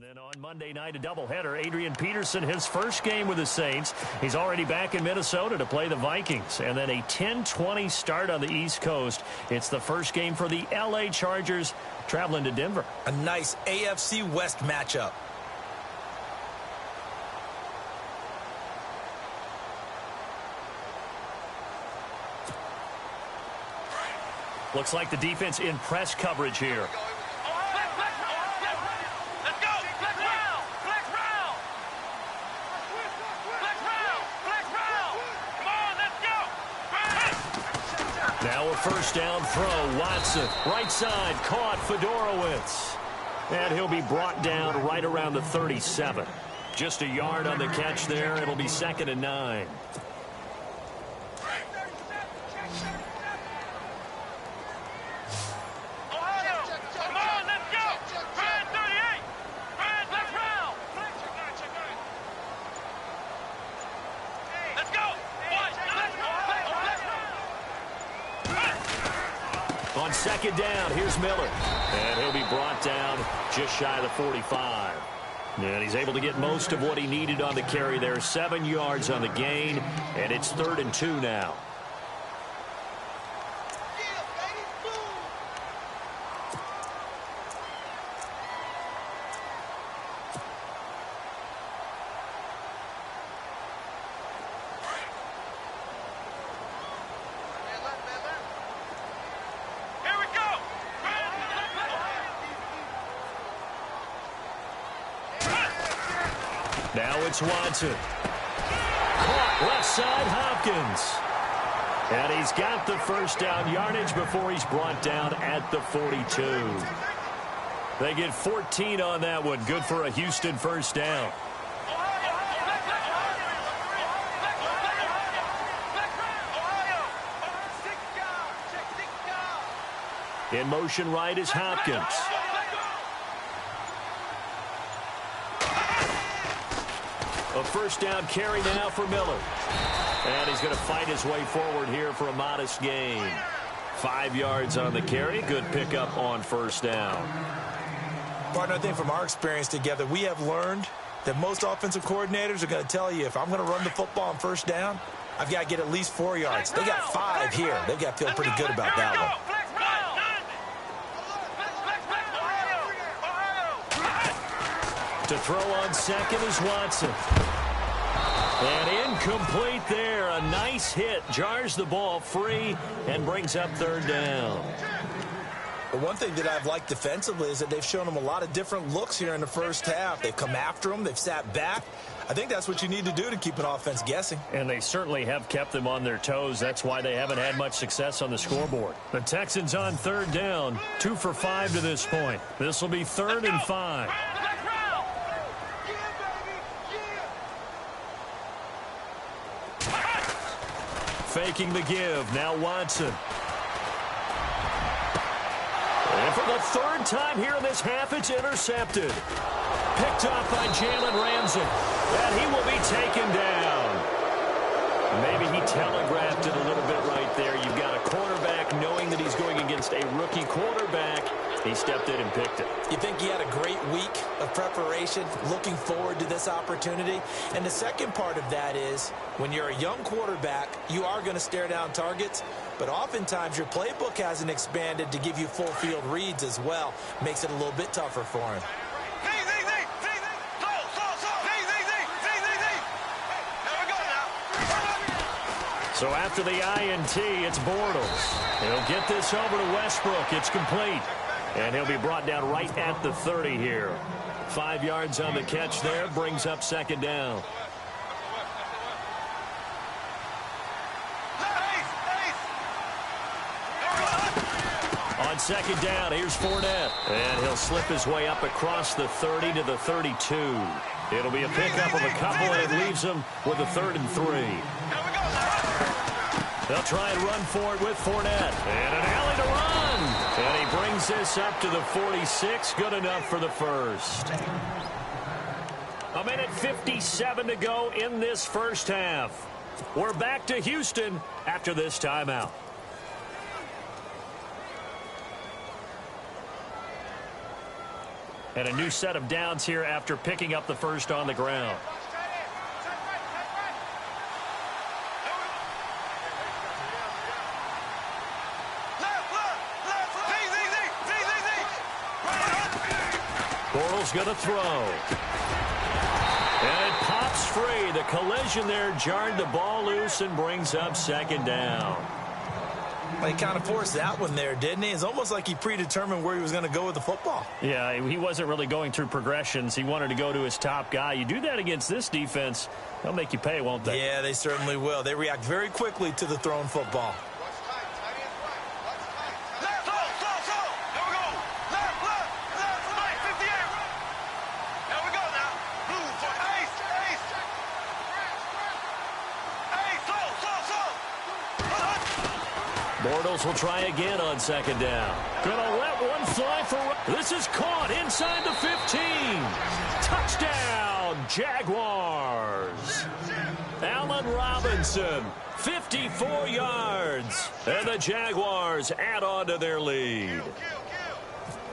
then on Monday night, a doubleheader. Adrian Peterson, his first game with the Saints. He's already back in Minnesota to play the Vikings. And then a 10-20 start on the East Coast. It's the first game for the L.A. Chargers traveling to Denver. A nice AFC West matchup. Looks like the defense in press coverage here. Now a first down throw. Watson, right side, caught Fedorowicz. And he'll be brought down right around the 37. Just a yard on the catch there. It'll be 2nd and 9. On 2nd down, here's Miller. And he'll be brought down just shy of the 45. And he's able to get most of what he needed on the carry there. 7 yards on the gain, and it's 3rd and 2 now. Now it's Watson. Caught left side, Hopkins. And he's got the first down yardage before he's brought down at the 42. They get 14 on that one. Good for a Houston first down. In motion right is Hopkins. A first down carry now for Miller. And he's going to fight his way forward here for a modest gain. 5 yards on the carry. Good pickup on first down. Partner, I think from our experience together, we have learned that most offensive coordinators are going to tell you, if I'm going to run the football on first down, I've got to get at least 4 yards. They got 5 here. They've got to feel pretty good about that one. To throw on second is Watson. And incomplete there. A nice hit. Jars the ball free and brings up 3rd down. The one thing that I've liked defensively is that they've shown them a lot of different looks here in the first half. They've come after them. They've sat back. I think that's what you need to do to keep an offense guessing. And they certainly have kept them on their toes. That's why they haven't had much success on the scoreboard. The Texans on 3rd down. 2 for 5 to this point. This will be 3rd and 5. Faking the give. Now Watson. And for the 3rd time here in this half, it's intercepted. Picked off by Jalen Ramsey. And he will be taken down. Maybe he telegraphed it a little bit right there. You've got a quarterback knowing that he's going against a rookie quarterback. He stepped in and picked it. You think he had a great week of preparation, looking forward to this opportunity? And the second part of that is, when you're a young quarterback, you are going to stare down targets, but oftentimes your playbook hasn't expanded to give you full field reads as well. Makes it a little bit tougher for him. So after the INT, it's Bortles. He'll get this over to Westbrook. It's complete. And he'll be brought down right at the 30 here. 5 yards on the catch there. Brings up 2nd down. On 2nd down, here's Fournette. And he'll slip his way up across the 30 to the 32. It'll be a pickup of a couple, and it leaves him with a 3rd and 3. They'll try and run for it with Fournette. And an alley to run. And he brings this up to the 46. Good enough for the first. 1:57 to go in this first half. We're back to Houston after this timeout. And a new set of downs here after picking up the first on the ground. Bortles going to throw. And it pops free. The collision there jarred the ball loose and brings up second down. Well, he kind of forced that one there, didn't he? It's almost like he predetermined where he was going to go with the football. Yeah, he wasn't really going through progressions. He wanted to go to his top guy. You do that against this defense, they'll make you pay, won't they? Yeah, they certainly will. They react very quickly to the thrown football. Bortles will try again on second down. Gonna let one fly for... This is caught inside the 15. Touchdown, Jaguars. Allen Robinson, 54 yards. And the Jaguars add on to their lead.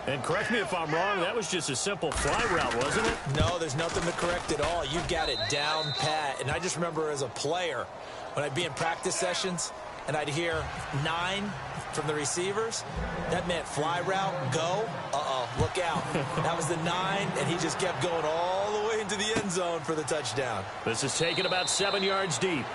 And correct me if I'm wrong, that was just a simple fly route, wasn't it? No, there's nothing to correct at all. You got it down pat. And I just remember as a player, when I'd be in practice sessions, and I'd hear 9 from the receivers, that meant fly route, go, look out. That was the 9, and he just kept going all the way into the end zone for the touchdown. This is taken about 7 yards deep.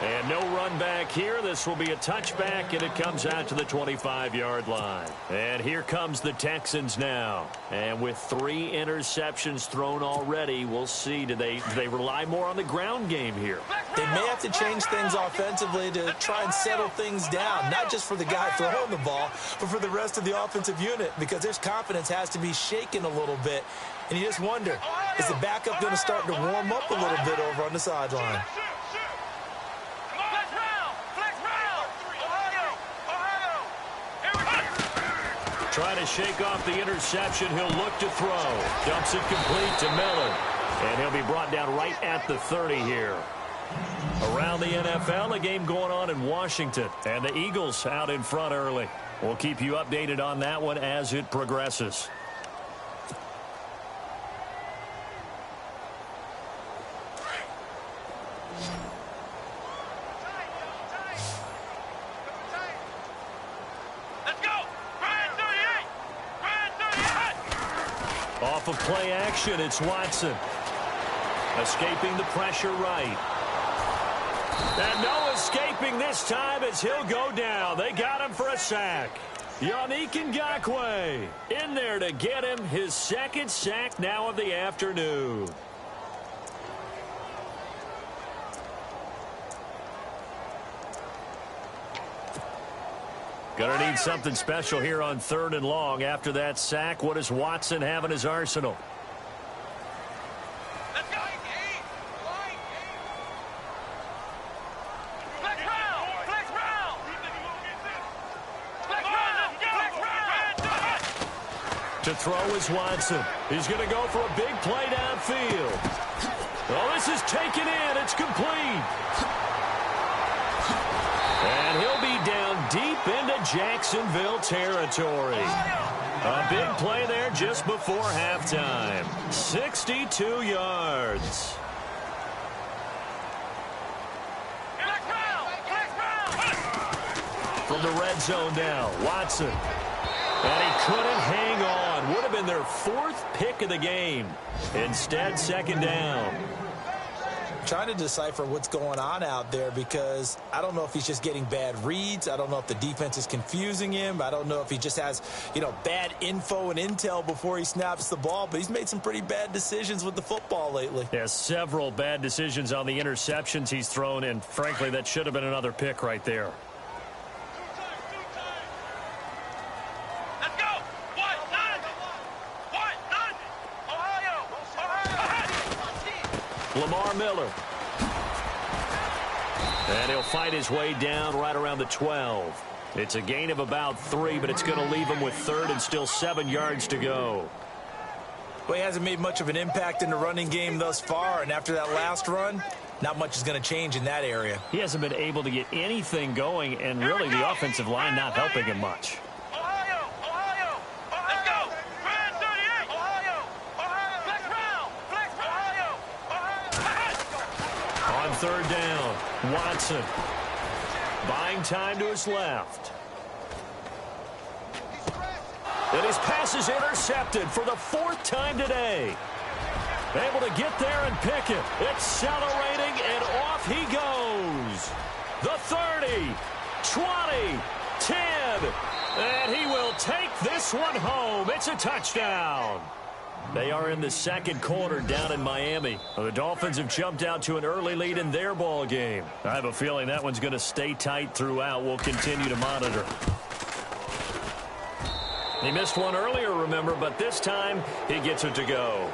And no run back here. This will be a touchback, and it comes out to the 25-yard line. And here comes the Texans now. And with 3 interceptions thrown already, we'll see. Do they rely more on the ground game here? They may have to change things offensively to try and settle things down, not just for the guy throwing the ball, but for the rest of the offensive unit, because their confidence has to be shaken a little bit. And you just wonder, is the backup going to start to warm up a little bit over on the sideline? Trying to shake off the interception. He'll look to throw. Dumps it complete to Miller. And he'll be brought down right at the 30 here. Around the NFL, a game going on in Washington. And the Eagles out in front early. We'll keep you updated on that one as it progresses. Off of play action, it's Watson. Escaping the pressure right. And no escaping this time as he'll go down. They got him for a sack. Yannick Ngakoue in there to get him his second sack now of the afternoon. Gonna need something special here on 3rd and long. After that sack, what does Watson have in his arsenal? To throw is Watson. He's going to go for a big play downfield. Oh, this is taken in. It's complete. And he'll be down deep into Jacksonville territory. A big play there just before halftime. 62 yards. From the red zone now, Watson. And he couldn't hang on. Would have been their 4th pick of the game. Instead, second down. Trying to decipher what's going on out there, because I don't know if he's just getting bad reads. I don't know if the defense is confusing him. I don't know if he just has, bad info and intel before he snaps the ball. But he's made some pretty bad decisions with the football lately. Yeah, several bad decisions on the interceptions he's thrown, and frankly, that should have been another pick right there. Lamar Miller. And he'll fight his way down right around the 12. It's a gain of about 3, but it's going to leave him with 3rd and still 7 yards to go. Well, he hasn't made much of an impact in the running game thus far, and after that last run, not much is going to change in that area. He hasn't been able to get anything going, and really the offensive line not helping him much. On third down, Watson buying time to his left. And his pass is intercepted for the fourth time today. Able to get there and pick it. Accelerating, and off he goes. The 30, 20, 10, and he will take this one home. It's a touchdown. They are in the second quarter down in Miami. The Dolphins have jumped out to an early lead in their ball game. I have a feeling that one's going to stay tight throughout. We'll continue to monitor. He missed one earlier, remember, but this time he gets it to go.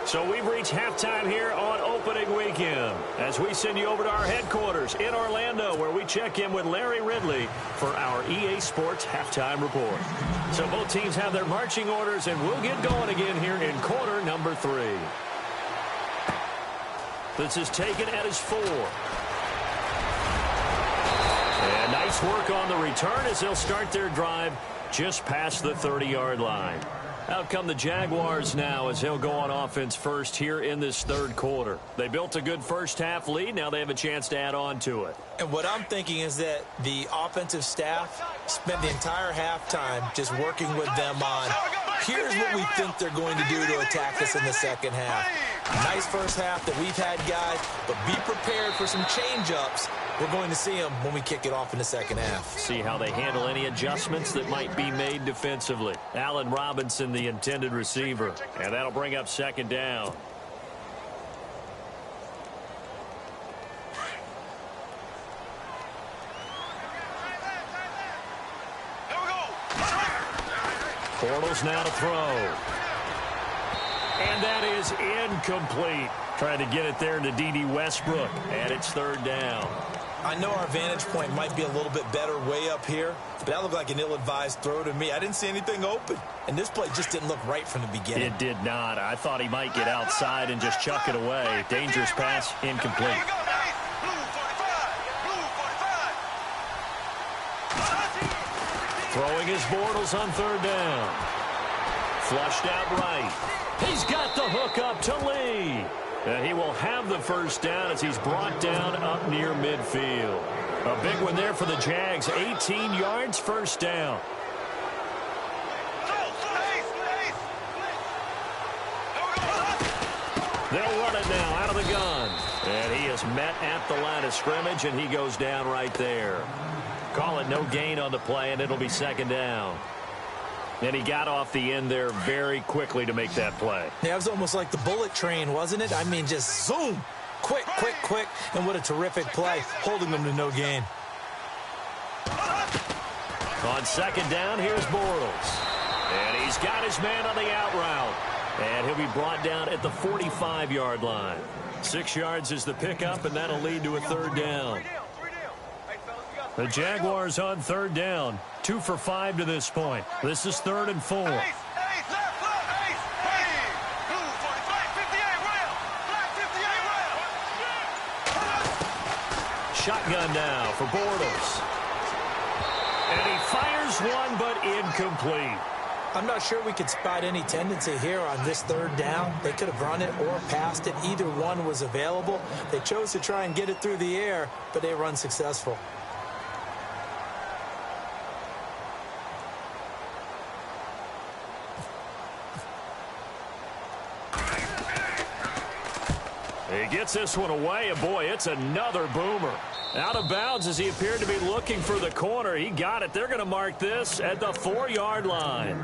So we've reached halftime here on opening weekend as we send you over to our headquarters in Orlando, where we check in with Larry Ridley for our EA Sports halftime report. So both teams have their marching orders, and we'll get going again here in quarter number 3. This is taken at his 4. And nice work on the return as they'll start their drive just past the 30-yard line. Out come the Jaguars now as they'll go on offense first here in this third quarter. They built a good first-half lead. Now they have a chance to add on to it. And what I'm thinking is that the offensive staff spent the entire halftime just working with them on, here's what we think they're going to do to attack us in the second half. Nice first half that we've had, guys, but be prepared for some change-ups. We're going to see them when we kick it off in the second half. See how they handle any adjustments that might be made defensively. Allen Robinson, the intended receiver, and that'll bring up second down. Bortles now to throw. And that is incomplete. Trying to get it there to D.D. Westbrook, and it's third down. I know our vantage point might be a little bit better way up here, but that looked like an ill-advised throw to me. I didn't see anything open, and this play just didn't look right from the beginning. It did not. I thought he might get outside and just chuck it away. Dangerous pass, incomplete. Throwing his Bortles on third down. Flushed out right. He's got the hook up to Lee. And he will have the first down as he's brought down up near midfield. A big one there for the Jags. 18 yards, first down. They'll run it now out of the gun. And he is met at the line of scrimmage, and he goes down right there. Call it no gain on the play, and it'll be second down. And he got off the end there very quickly to make that play. Yeah, it was almost like the bullet train, wasn't it? I mean, just zoom. Quick, quick, quick. And what a terrific play, holding them to no gain. On second down, here's Bortles. And he's got his man on the out route. And he'll be brought down at the 45-yard line. 6 yards is the pickup, and that'll lead to a third down. The Jaguars on third down. 2 for 5 to this point. This is 3rd and 4. Shotgun now for Bortles. And he fires one, but incomplete. I'm not sure we could spot any tendency here on this third down. They could have run it or passed it. Either one was available. They chose to try and get it through the air, but they were unsuccessful. He gets this one away, and boy, it's another boomer. Out of bounds as he appeared to be looking for the corner. He got it. They're going to mark this at the 4-yard line.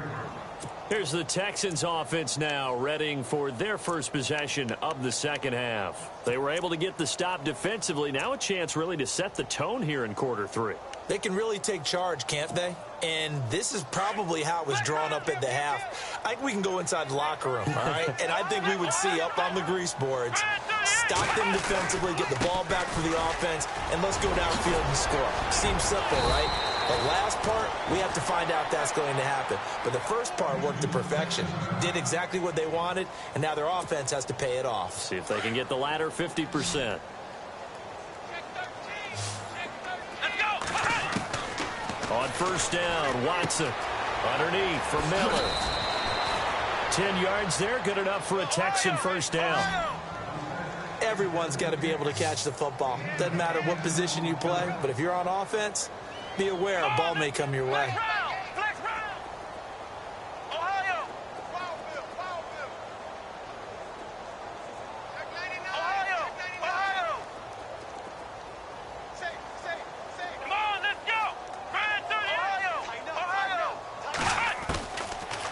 Here's the Texans offense now, readying for their first possession of the second half. They were able to get the stop defensively. Now a chance really to set the tone here in quarter 3. They can really take charge, can't they? And this is probably how it was drawn up at the half. I think we can go inside the locker room, all right? And I think we would see up on the grease boards, stop them defensively, get the ball back for the offense, and let's go downfield and score. Seems simple, right? The last part, we have to find out that's going to happen. But the first part worked to perfection. Did exactly what they wanted, and now their offense has to pay it off. See if they can get the latter 50%. On first down, Watson underneath for Miller. 10 yards there, good enough for a Texan first down. Everyone's got to be able to catch the football. Doesn't matter what position you play, but if you're on offense, be aware a ball may come your way.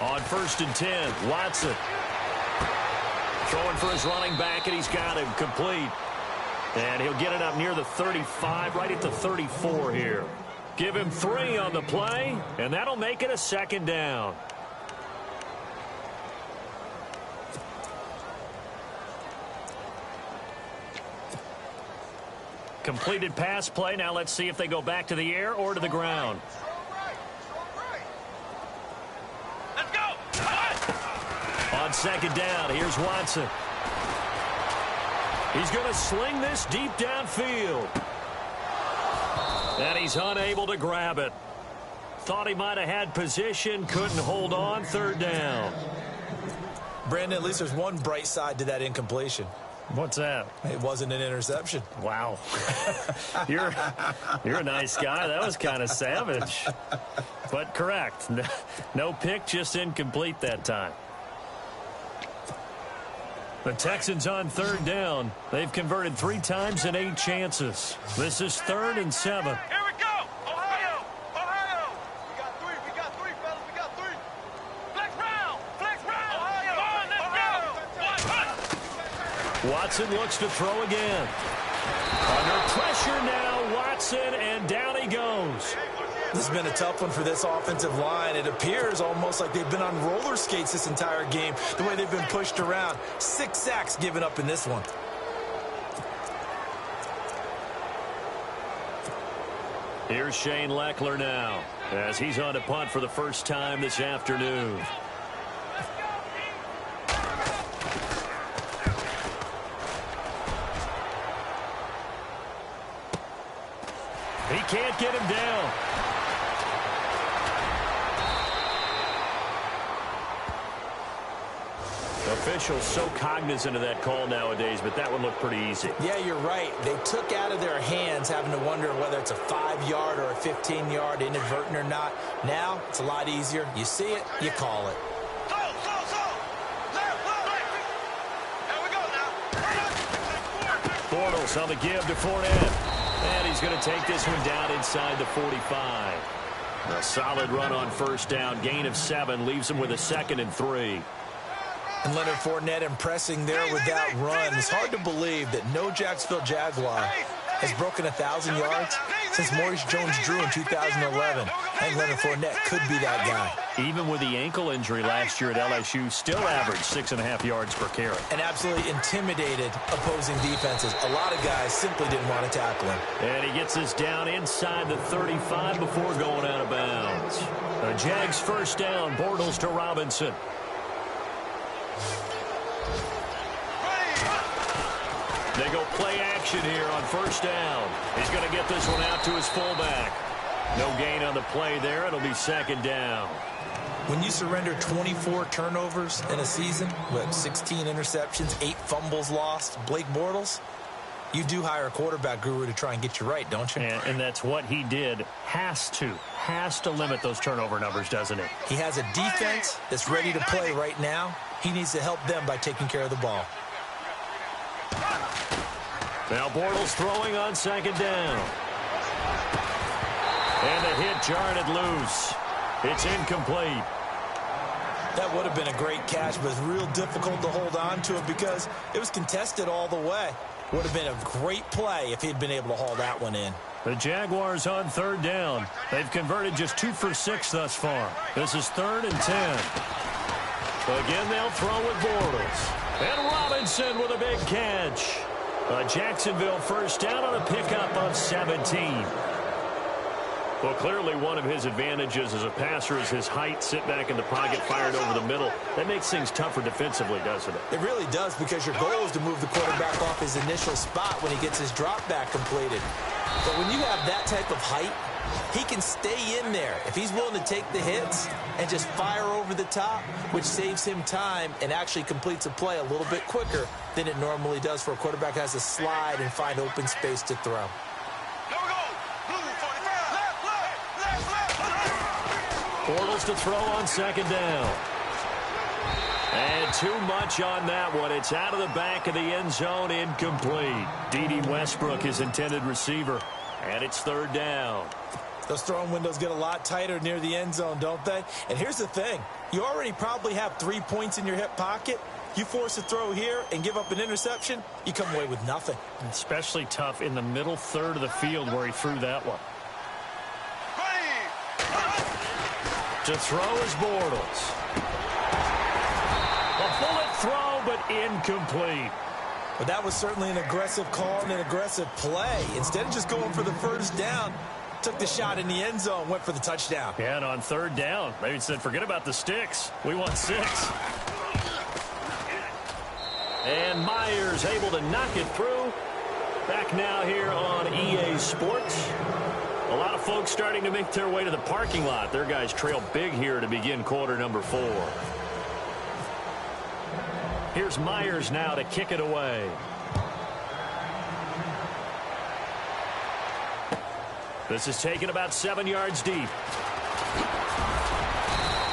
On 1st and 10, Watson. Throwing for his running back, and he's got him complete. And he'll get it up near the 35, right at the 34 here. Give him 3 on the play, and that'll make it a 2nd down. Completed pass play. Now let's see if they go back to the air or to the ground. On 2nd down, here's Watson. He's going to sling this deep downfield. And he's unable to grab it. Thought he might have had position, couldn't hold on. 3rd down. Brandon, at least there's one bright side to that incompletion. What's that? It wasn't an interception. Wow. You're a nice guy. That was kind of savage. But correct. No pick, just incomplete that time. The Texans on 3rd down. They've converted 3 times in 8 chances. This is 3rd and 7. Here we go. Ohio. Ohio. We got 3, fellas. We got 3. Flex round. Ohio. Come on, let's go. Watson looks to throw again. Under pressure now, Watson, and down he goes. This has been a tough one for this offensive line. It appears almost like they've been on roller skates this entire game, the way they've been pushed around. 6 sacks given up in this one. Here's Shane Leckler now, as he's on to punt for the first time this afternoon. He can't get him down. Officials so cognizant of that call nowadays, but that one looked pretty easy. Yeah, you're right. They took out of their hands having to wonder whether it's a 5-yard or a 15-yard, inadvertent or not. Now, it's a lot easier. You see it, you call it. Bortles on the give to Fournette. And he's going to take this one down inside the 45. A solid run on 1st down. Gain of 7 leaves him with a 2nd and 3. And Leonard Fournette impressing there with that run. It's hard to believe that no Jacksonville Jaguar has broken 1,000 yards since Maurice Jones-Drew in 2011. I think Leonard Fournette could be that guy. Even with the ankle injury last year at LSU, still averaged 6.5 yards per carry. And absolutely intimidated opposing defenses. A lot of guys simply didn't want to tackle him. And he gets this down inside the 35 before going out of bounds. The Jags 1st down, Bortles to Robinson. They go play action here on 1st down. He's going to get this one out to his fullback. No gain on the play there. It'll be 2nd down. When you surrender 24 turnovers in a season with 16 interceptions, 8 fumbles lost, Blake Bortles, you do hire a quarterback guru to try and get you right, don't you? And that's what he did. Has to limit those turnover numbers, doesn't he? He has a defense that's ready to play right now. He needs to help them by taking care of the ball. Now Bortles throwing on 2nd down. And the hit jarred it loose. It's incomplete. That would have been a great catch, but it's real difficult to hold on to it because it was contested all the way. Would have been a great play if he'd been able to haul that one in. The Jaguars on 3rd down. They've converted just 2 for 6 thus far. This is 3rd and 10. Again, they'll throw with Bortles. And Robinson with a big catch. A Jacksonville 1st down on a pickup of 17. Well, clearly one of his advantages as a passer is his height. Sit back in the pocket, fired over the middle. That makes things tougher defensively, doesn't it? It really does, because your goal is to move the quarterback off his initial spot when he gets his drop back completed. But when you have that type of height He can stay in there if he's willing to take the hits and just fire over the top, which saves him time and actually completes a play a little bit quicker than it normally does for a quarterback who has to slide and find open space to throw. Bortles to throw on second down. And too much on that one. It's out of the back of the end zone, incomplete. D.D. Westbrook, his intended receiver. And it's third down. Those throwing windows get a lot tighter near the end zone, don't they? And here's the thing. You already probably have 3 points in your hip pocket. You force a throw here and give up an interception, you come away with nothing. Especially tough in the middle third of the field where he threw that one. To throw is Bortles. A bullet throw, but incomplete. But that was certainly an aggressive call and an aggressive play. Instead of just going for the first down, took the shot in the end zone, went for the touchdown. Yeah, and on third down, maybe said, forget about the sticks. We want 6. And Myers able to knock it through. Back now here on EA Sports. A lot of folks starting to make their way to the parking lot. Their guys trail big here to begin quarter number 4. Here's Myers now to kick it away. This is taken about 7 yards deep.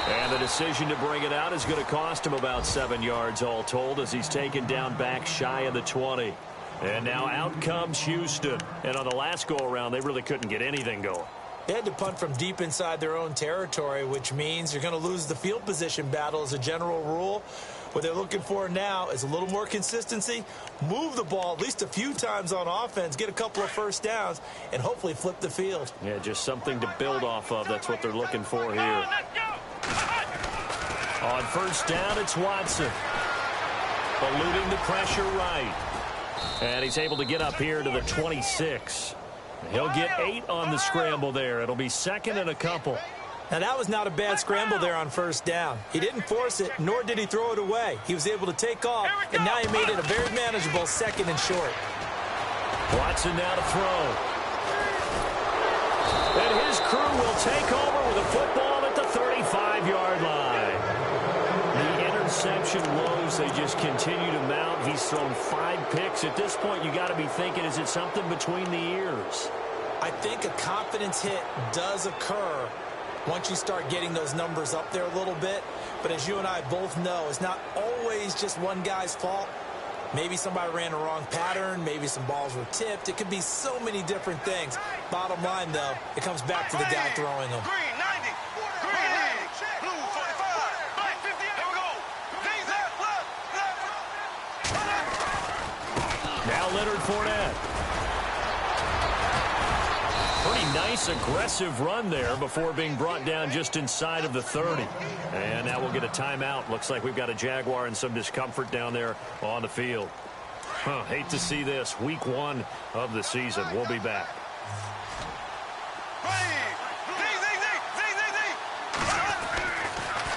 And the decision to bring it out is going to cost him about 7 yards all told as he's taken down back shy of the 20. And now out comes Houston. And on the last go-around, they really couldn't get anything going. They had to punt from deep inside their own territory, which means you're going to lose the field position battle as a general rule. What they're looking for now is a little more consistency, move the ball at least a few times on offense, get a couple of first downs, and hopefully flip the field. Yeah, just something to build off of. That's what they're looking for here. On first down, it's Watson. Eluding the pressure right. And he's able to get up here to the 26. He'll get 8 on the scramble there. It'll be second and a couple. Now, that was not a bad scramble there on first down. He didn't force it, nor did he throw it away. He was able to take off, and now he made it a very manageable second and short. Watson now to throw. And his crew will take over with a football at the 35-yard line. The interception woes, they just continue to mount. He's thrown 5 picks. At this point, you got to be thinking, is it something between the ears? I think a confidence hit does occur once you start getting those numbers up there a little bit. But as you and I both know, it's not always just one guy's fault. Maybe somebody ran a wrong pattern. Maybe some balls were tipped. It could be so many different things. Bottom line, though, it comes back to the guy throwing them. Green 90. Green blue 45. Black 50. Here we go. Knees left. Now Leonard Fournette. Pretty nice, aggressive run there before being brought down just inside of the 30. And now we'll get a timeout. Looks like we've got a Jaguar and some discomfort down there on the field. Hate to see this. Week 1 of the season. We'll be back.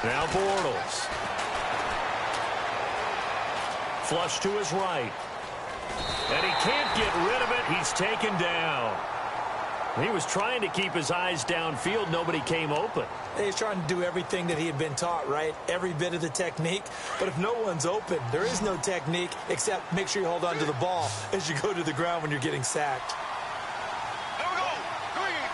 Now Bortles. Flush to his right. And he can't get rid of it. He's taken down. He was trying to keep his eyes downfield. Nobody came open. He's trying to do everything that he had been taught, right? Every bit of the technique. But if no one's open, there is no technique except make sure you hold on to the ball as you go to the ground when you're getting sacked. Here we go. Green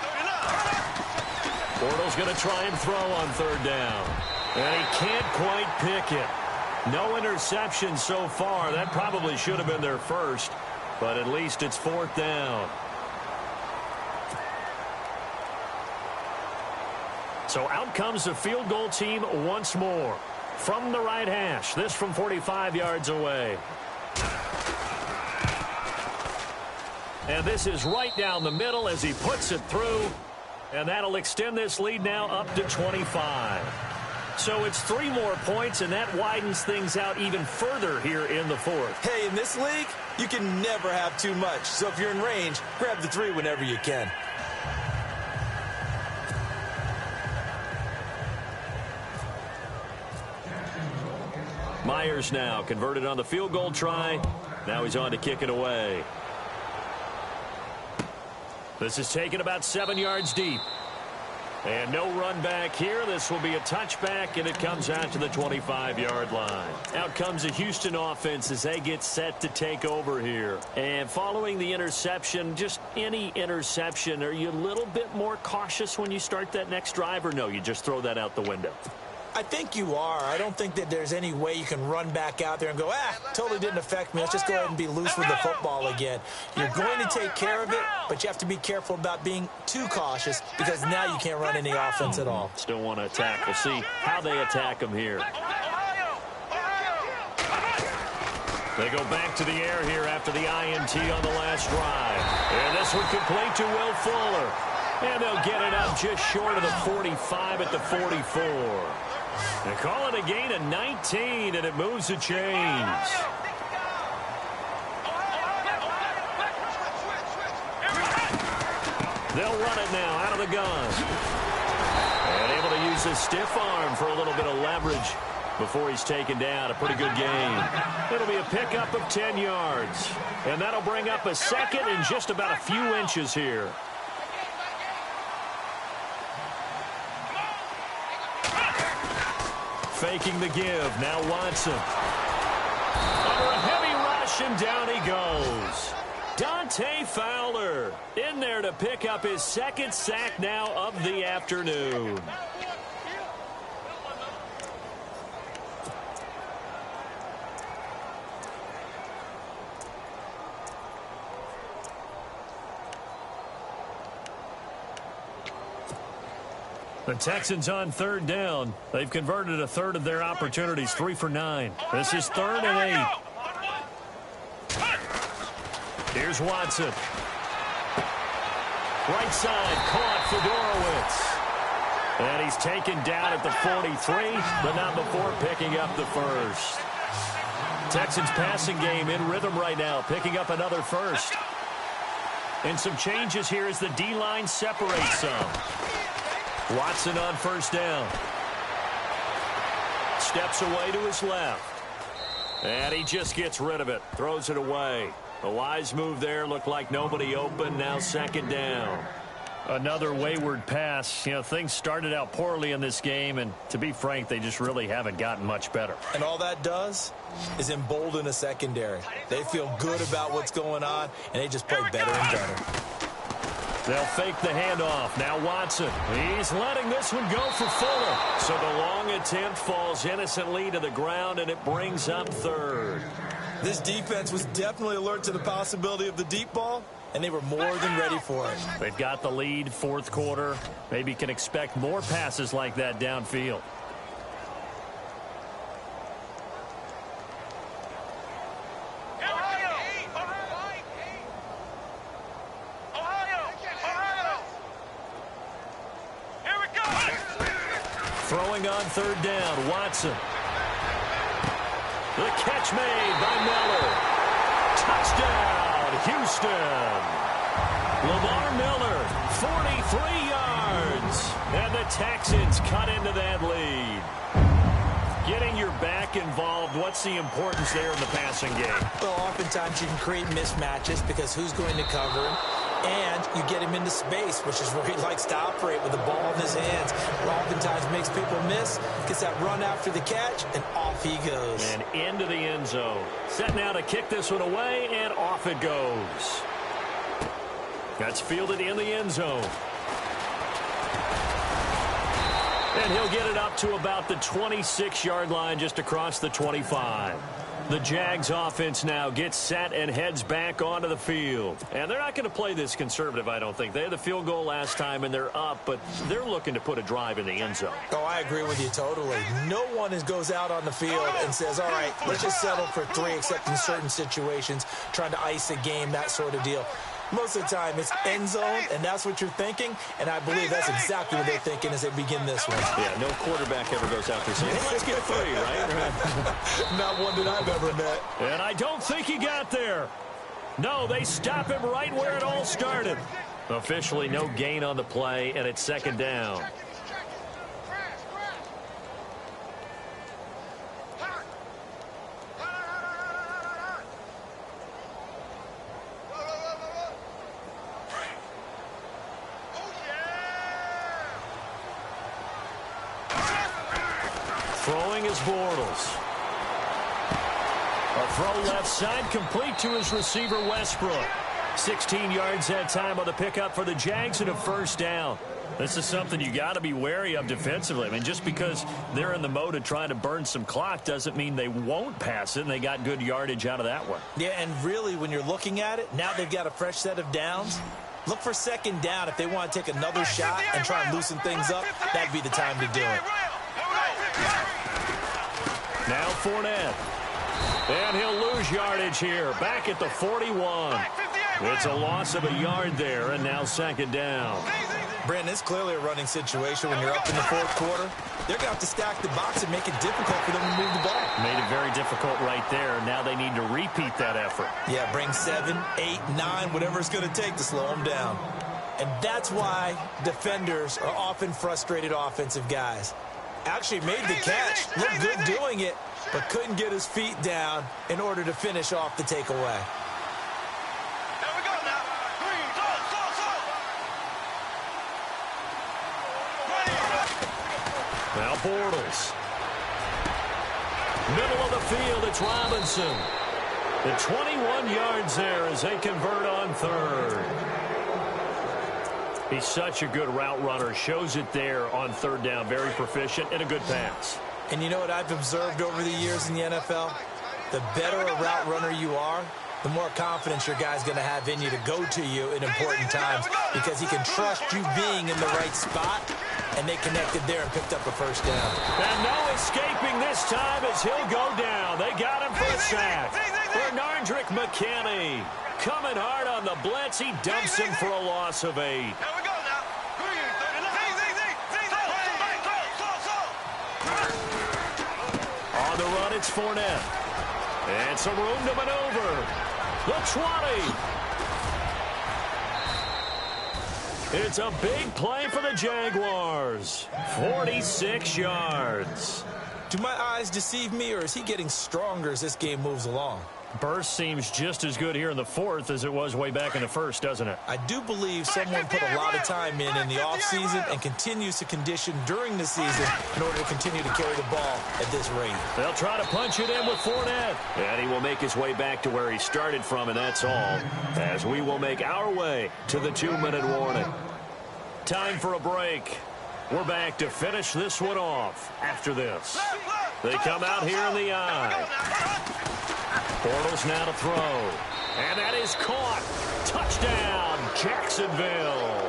39. Bortles going to try and throw on third down. And he can't quite pick it. No interception so far. That probably should have been their first. But at least it's fourth down. So out comes the field goal team once more. From the right hash. This from 45 yards away. And this is right down the middle as he puts it through. And that'll extend this lead now up to 25. So it's 3 more points, and that widens things out even further here in the fourth. Hey, in this league, you can never have too much. So if you're in range, grab the 3 whenever you can. Myers now converted on the field goal try. Now he's on to kick it away. This is taken about 7 yards deep. And no run back here. This will be a touchback, and it comes out to the 25-yard line. Out comes the Houston offense as they get set to take over here. And following the interception, just any interception, are you a little bit more cautious when you start that next drive, or no, you just throw that out the window? I think you are. I don't think that there's any way you can run back out there and go, totally didn't affect me. Let's just go ahead and be loose with the football again. You're going to take care of it, but you have to be careful about being too cautious because now you can't run any offense at all. Still want to attack. We'll see how they attack them here. They go back to the air here after the INT on the last drive. And this one complete to Will Fuller. And they'll get it up just short of the 45 at the 44. They call it a gain of 19, and it moves the chains. They'll run it now out of the gun. And able to use his stiff arm for a little bit of leverage before he's taken down. A pretty good game. It'll be a pickup of 10 yards. And that'll bring up a second and just about a few inches here. Faking the give. Now Watson. Under a heavy rush, and down he goes. Dante Fowler in there to pick up his second sack now of the afternoon. The Texans on third down. They've converted a third of their opportunities, 3 for 9. This is 3rd and 8. Here's Watson. Right side, caught for Dorowitz. And he's taken down at the 43, but not before picking up the first. Texans passing game in rhythm right now, picking up another first. And some changes here as the D-line separates some. Watson on first down. Steps away to his left. And he just gets rid of it. Throws it away. A wise move there. Looked like nobody open. Now 2nd down. Another wayward pass. You know, things started out poorly in this game, and to be frank, they just really haven't gotten much better. And all that does is embolden a secondary. They feel good about what's going on, and they just play better and better. They'll fake the handoff. Now Watson. He's letting this one go for Fuller. So the long attempt falls innocently to the ground, and it brings up 3rd. This defense was definitely alert to the possibility of the deep ball, and they were more than ready for it. They've got the lead, 4th quarter. Maybe can expect more passes like that downfield. Throwing on 3rd down, Watson. The catch made by Miller. Touchdown, Houston. Lamar Miller, 43 yards. And the Texans cut into that lead. Getting your back involved, what's the importance there in the passing game? Well, oftentimes you can create mismatches because who's going to cover him? And you get him into space, which is where he likes to operate with the ball in his hands. It oftentimes makes people miss, gets that run after the catch, and off he goes. And into the end zone. Set now to kick this one away, and off it goes. That's fielded in the end zone. And he'll get it up to about the 26-yard line, just across the 25. The Jags offense now gets set and heads back onto the field. And they're not going to play this conservative, I don't think. They had the field goal last time, and they're up, but they're looking to put a drive in the end zone. Oh, I agree with you totally. No one goes out on the field and says, all right, let's just settle for 3, except in certain situations, trying to ice a game, that sort of deal. Most of the time, it's end zone, and that's what you're thinking, and I believe that's exactly what they're thinking as they begin this one. Yeah, no quarterback ever goes out there saying, hey, let's get 3, right? Not one that I've ever met. And I don't think he got there. No, they stop him right where it all started. Officially, no gain on the play, and it's 2nd down. Throwing is Bortles. A throw left side, complete to his receiver, Westbrook. 16 yards that time on the pickup for the Jags and a first down. This is something you got to be wary of defensively. I mean, just because they're in the mode of trying to burn some clock doesn't mean they won't pass it, and they got good yardage out of that one. Yeah, and really, when you're looking at it, now they've got a fresh set of downs. Look for second down if they want to take another shot and try and loosen things up. That'd be the time to do it. Now Fournette. And he'll lose yardage here. Back at the 41. It's a loss of a yard there, and now second down. Brandon, it's clearly a running situation when you're up in the fourth quarter. They're going to have to stack the box and make it difficult for them to move the ball. Made it very difficult right there. Now they need to repeat that effort. Yeah, bring 7, 8, 9, whatever it's going to take to slow them down. And that's why defenders are often frustrated offensive guys. Actually made the catch, looked good doing it, but couldn't get his feet down in order to finish off the takeaway. Now Bortles. Middle of the field, it's Robinson. The 21 yards there as they convert on third. He's such a good route runner. Shows it there on third down. Very proficient and a good pass. And you know what I've observed over the years in the NFL? The better a route runner you are, the more confidence your guy's going to have in you to go to you in important times because he can trust you being in the right spot, and they connected there and picked up a first down. And no escaping this time as he'll go down. They got him for a sack. Bernardrick McKinney coming hard on the blitz. He dumps him for a loss of 8. On the run, it's Fournette. And some room to maneuver. The 20. It's a big play for the Jaguars. 46 yards. Do my eyes deceive me, or is he getting stronger as this game moves along? Burst seems just as good here in the fourth as it was way back in the first, doesn't it? I do believe someone put a lot of time in the offseason and continues to condition during the season in order to continue to carry the ball at this rate. They'll try to punch it in with Fournette. And he will make his way back to where he started from, and that's all. As we will make our way to the 2-minute warning. Time for a break. We're back to finish this one off after this. They come out here in the eye. Bortles now to throw. And that is caught. Touchdown, Jacksonville.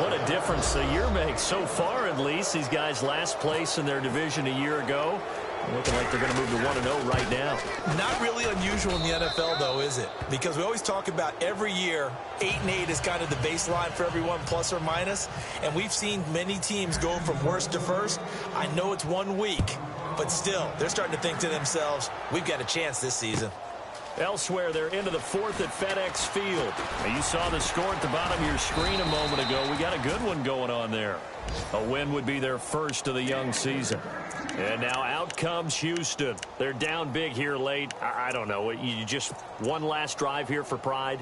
What a difference the year makes so far, at least. These guys last place in their division a year ago. Looking like they're going to move to 1-0 right now. Not really unusual in the NFL, though, is it? Because we always talk about every year, 8-8 is kind of the baseline for everyone, plus or minus. And we've seen many teams go from worst to first. I know it's 1 week, but still, they're starting to think to themselves, we've got a chance this season. Elsewhere, they're into the fourth at FedEx Field. Now, you saw the score at the bottom of your screen a moment ago. We got a good one going on there. A win would be their first of the young season. And now out comes Houston. They're down big here late. I don't know. You just one last drive here for pride?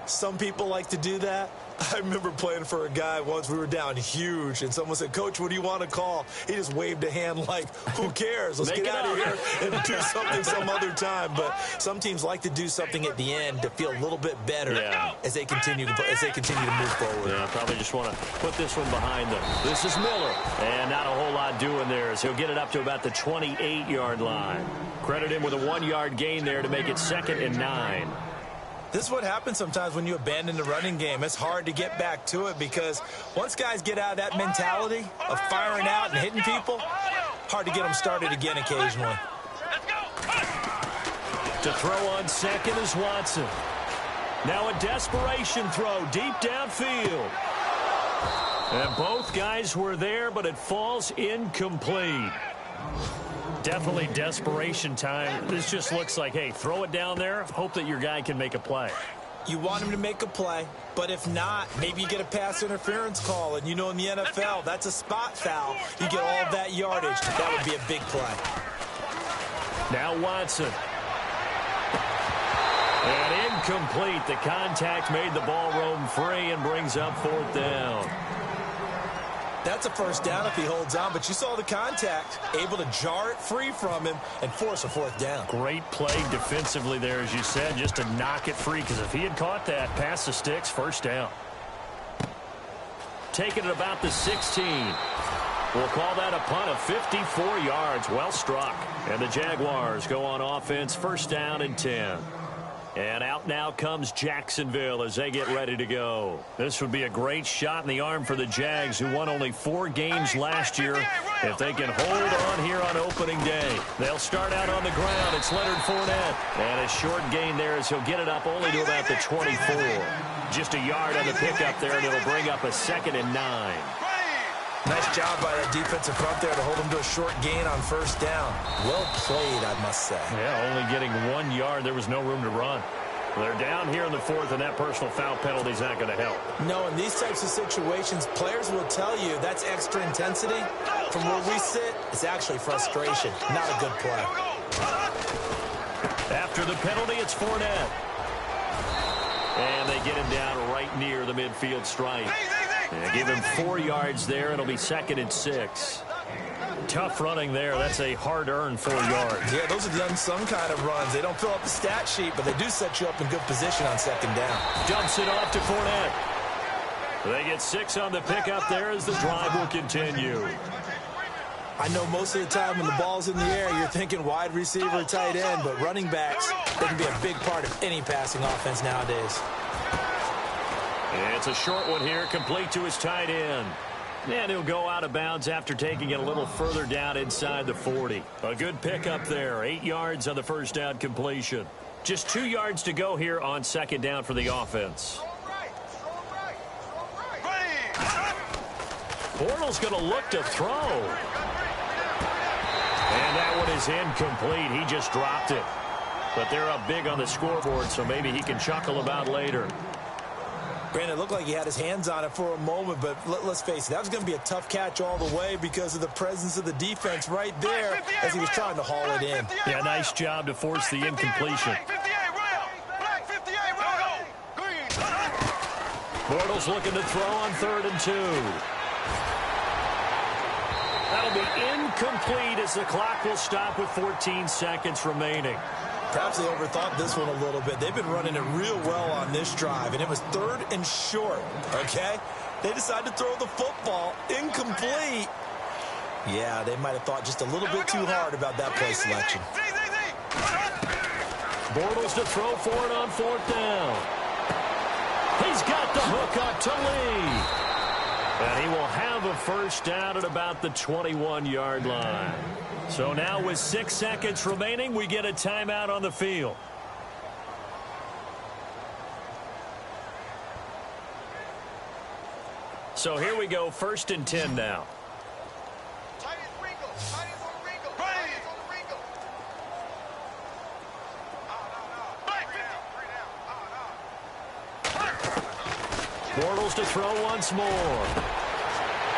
Some people like to do that. I remember playing for a guy once. We were down huge, and someone said, "Coach, what do you want to call?" He just waved a hand like, who cares? Let's get out of here and do something some other time. But some teams like to do something at the end to feel a little bit better as they continue to move forward. Yeah, probably just want to put this one behind them. This is Miller, and not a whole lot doing there as he'll get it up to about the 28-yard line. Credit him with a 1-yard gain there to make it 2nd and 9. This is what happens sometimes when you abandon the running game. It's hard to get back to it because once guys get out of that mentality of firing out and hitting people, hard to get them started again occasionally. To throw on second is Watson. Now a desperation throw deep downfield. And both guys were there, but it falls incomplete. Definitely desperation time. This just looks like, hey, throw it down there, hope that your guy can make a play. You want him to make a play, but if not, maybe you get a pass interference call, and you know in the NFL, that's a spot foul. You get all of that yardage. That would be a big play. Now Watson. And incomplete. The contact made the ball roam free and brings up 4th down. That's a first down if he holds on, but you saw the contact. Able to jar it free from him and force a fourth down. Great play defensively there, as you said, just to knock it free, because if he had caught that, pass the sticks, first down. Taking it about the 16. We'll call that a punt of 54 yards. Well struck. And the Jaguars go on offense, first down and 10. And out now comes Jacksonville as they get ready to go. This would be a great shot in the arm for the Jags, who won only 4 games last year. If they can hold on here on opening day, they'll start out on the ground. It's Leonard Fournette. And a short gain there as he'll get it up only to about the 24. Just a yard on the pickup there, and it'll bring up a 2nd and 9. Nice job by that defensive front there to hold him to a short gain on first down. Well played, I must say. Yeah, only getting 1 yard. There was no room to run. They're down here in the 4th, and that personal foul penalty is not going to help. No, in these types of situations, players will tell you that's extra intensity. From where we sit, it's actually frustration, not a good play. After the penalty, it's Fournette. And they get him down right near the midfield stripe. They give him 4 yards there. It'll be 2nd and 6. Tough running there. That's a hard-earned 4 yards. Yeah, those are the unsung kind of runs. They don't fill up the stat sheet, but they do set you up in good position on 2nd down. Dumps it off to Fournette. They get 6 on the pickup there as the drive will continue. I know most of the time when the ball's in the air, you're thinking wide receiver, tight end, but running backs, they can be a big part of any passing offense nowadays. It's a short one here, complete to his tight end. And he'll go out of bounds after taking it a little further down inside the 40. A good pickup there, 8 yards on the first down completion. Just 2 yards to go here on 2nd down for the offense. Bortles going to look to throw. And that one is incomplete. He just dropped it. But they're up big on the scoreboard, so maybe he can chuckle about later. Brandon, it looked like he had his hands on it for a moment, but let's face it, that was going to be a tough catch all the way because of the presence of the defense right there as he was trying to haul it in. Yeah, nice job to force the incompletion. Bortles looking to throw on 3rd and 2. That'll be incomplete as the clock will stop with 14 seconds remaining. Perhaps they overthought this one a little bit. They've been running it real well on this drive, and it was 3rd and short, okay? They decided to throw the football incomplete. Yeah, they might have thought just a little bit too hard about that play selection. Bortles to throw for it on 4th down. He's got the hook up to Lee. And he will have a first down at about the 21-yard line. So now with 6 seconds remaining, we get a timeout on the field. So here we go, 1st and 10 now. Bortles to throw once more.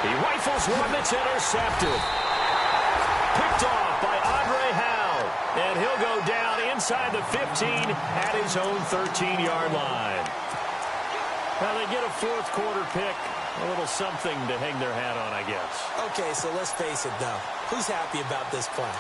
He rifles one that's intercepted. Picked off by Andre Howe. And he'll go down inside the 15 at his own 13-yard line. Now they get a 4th quarter pick. A little something to hang their hat on, I guess. Okay, so let's face it, though. Who's happy about this play?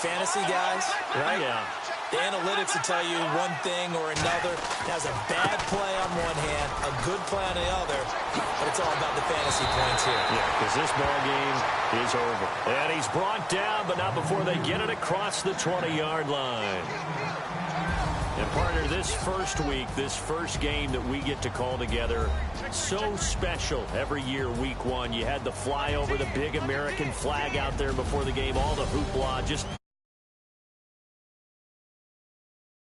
Fantasy guys, right? Yeah. The analytics will tell you one thing or another. That's a bad play on one hand, a good play on the other, but it's all about the fantasy points here. Yeah, because this ball game is over. And he's brought down, but not before they get it across the 20-yard line. And, partner, this first week, this first game that we get to call together, so special every year, week 1. You had the flyover, the big American flag out there before the game, all the hoopla, just